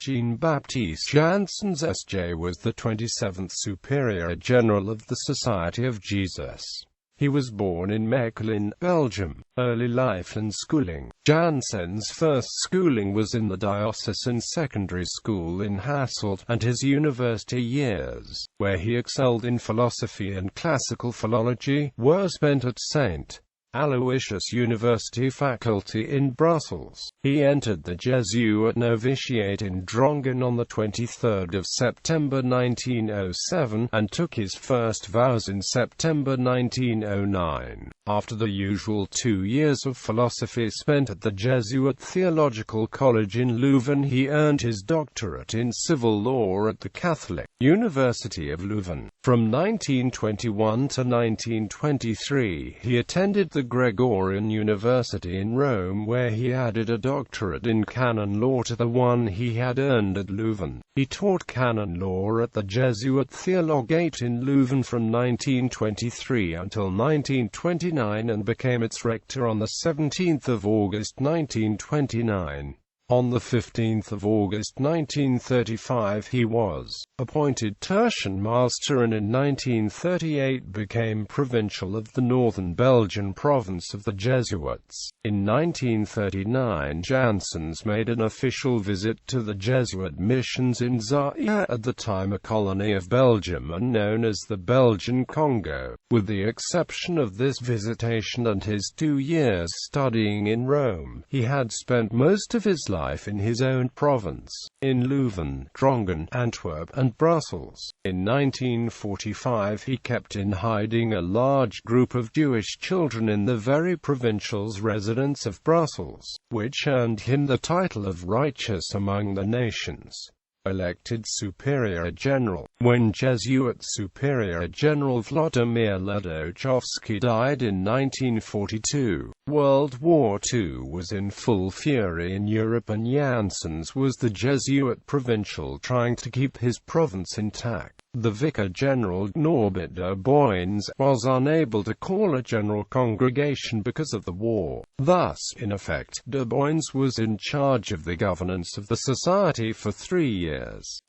Jean-Baptiste Janssens S.J. was the 27th Superior General of the Society of Jesus. He was born in Mechelen, Belgium. Early life and schooling. Janssens' first schooling was in the diocesan secondary school in Hasselt, and his university years, where he excelled in philosophy and classical philology, were spent at St. Aloysius University faculty in Brussels. He entered the Jesuit novitiate in Drongen on 23 September 1907, and took his first vows in September 1909. After the usual 2 years of philosophy spent at the Jesuit Theological College in Leuven, he earned his doctorate in civil law at the Catholic University of Leuven. From 1921 to 1923, he attended the Gregorian University in Rome, where he added a doctorate in canon law to the one he had earned at Leuven. He taught canon law at the Jesuit Theologate in Leuven from 1923 until 1929 and became its rector on 17 August 1929. On 15 August 1935 he was appointed Tertian Master and in 1938 became Provincial of the Northern Belgian province of the Jesuits. In 1939 Janssens made an official visit to the Jesuit missions in Zaire, at the time a colony of Belgium and known as the Belgian Congo. With the exception of this visitation and his 2 years studying in Rome, he had spent most of his life in his own province, in Leuven, Drongen, Antwerp, and Brussels. In 1945 he kept in hiding a large group of Jewish children in the very provincial's residence of Brussels, which earned him the title of Righteous among the Nations. Elected Superior General. When Jesuit Superior General Vladimir Ledochovsky died in 1942, World War II was in full fury in Europe and Janssens was the Jesuit provincial trying to keep his province intact. The Vicar General, Norbert de Boynes, was unable to call a general congregation because of the war. Thus, in effect, de Boynes was in charge of the governance of the society for 3 years.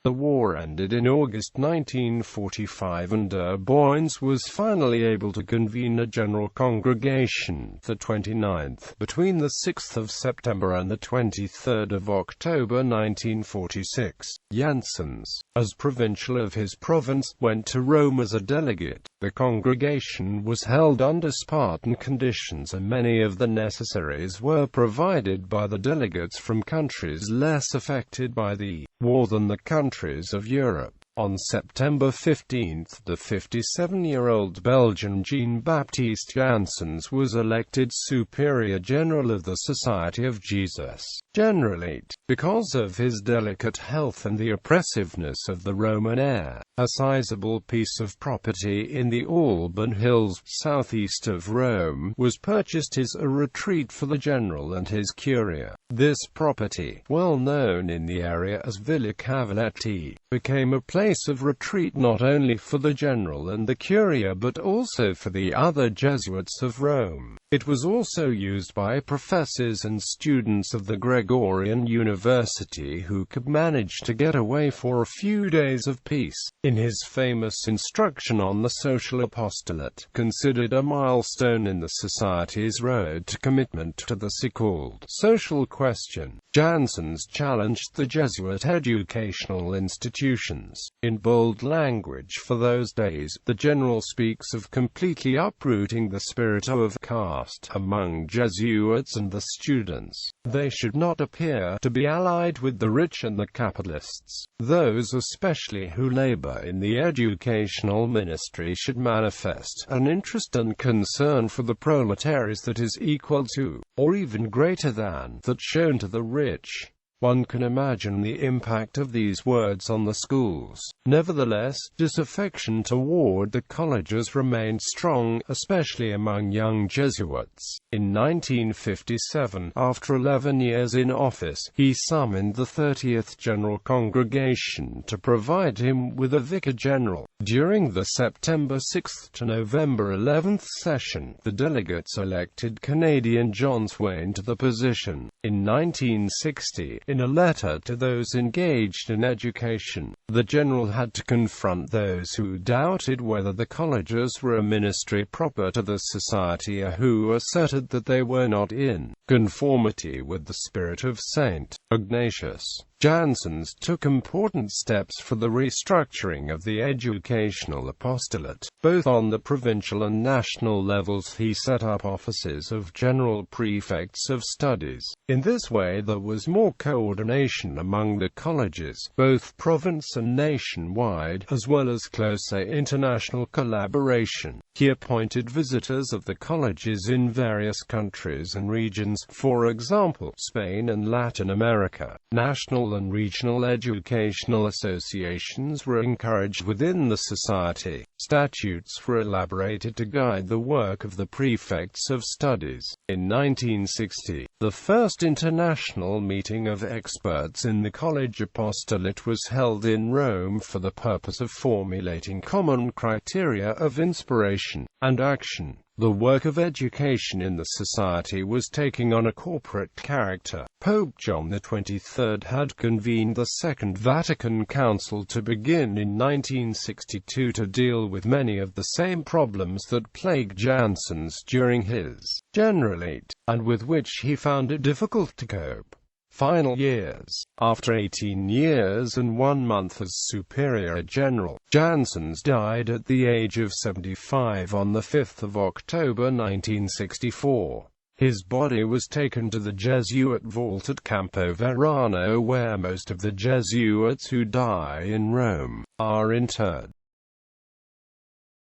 The war ended in August 1945 and de Boynes was finally able to convene a general congregation, the 29th, between the 6th of September and the 23rd of October 1946. Janssens, as provincial of his province, went to Rome as a delegate. The congregation was held under Spartan conditions and many of the necessaries were provided by the delegates from countries less affected by the war than the countries of Europe. On September 15, the 57-year-old Belgian Jean-Baptiste Janssens was elected Superior General of the Society of Jesus. Generally, because of his delicate health and the oppressiveness of the Roman air, a sizable piece of property in the Alban Hills, southeast of Rome, was purchased as a retreat for the general and his curia. This property, well known in the area as Villa Cavaletti, became a place of retreat not only for the general and the curia but also for the other Jesuits of Rome. It was also used by professors and students of the Gregorian University who could manage to get away for a few days of peace. In his famous instruction on the social apostolate, considered a milestone in the Society's road to commitment to the so-called social question, Janssens challenged the Jesuit educational institutions. In bold language for those days, the general speaks of completely uprooting the spirit of caste among Jesuits and the students. They should not appear to be allied with the rich and the capitalists. Those especially who labor in the educational ministry should manifest an interest and concern for the proletaries that is equal to, or even greater than, that shown to the rich. One can imagine the impact of these words on the schools. Nevertheless, disaffection toward the colleges remained strong, especially among young Jesuits. In 1957, after 11 years in office, he summoned the 30th General Congregation to provide him with a Vicar General. During the September 6 to November 11 session, the delegates elected Canadian John Swain to the position. In 1960, in a letter to those engaged in education, the General had to confront those who doubted whether the colleges were a ministry proper to the Society, or who asserted that they were not in conformity with the spirit of St. Ignatius. Janssens took important steps for the restructuring of the educational apostolate. Both on the provincial and national levels he set up offices of general prefects of studies. In this way there was more coordination among the colleges, both province and nationwide, as well as closer international collaboration. He appointed visitors of the colleges in various countries and regions, for example, Spain and Latin America. National and regional educational associations were encouraged within the society. Statutes were elaborated to guide the work of the prefects of studies. In 1960, the first international meeting of experts in the college apostolate was held in Rome for the purpose of formulating common criteria of inspiration and action. The work of education in the society was taking on a corporate character. Pope John XXIII had convened the Second Vatican Council to begin in 1962 to deal with many of the same problems that plagued Janssens during his generalate, and with which he found it difficult to cope. Final years. After 18 years and 1 month as Superior General, Janssens died at the age of 75 on 5 October 1964. His body was taken to the Jesuit vault at Campo Verano, where most of the Jesuits who die in Rome are interred.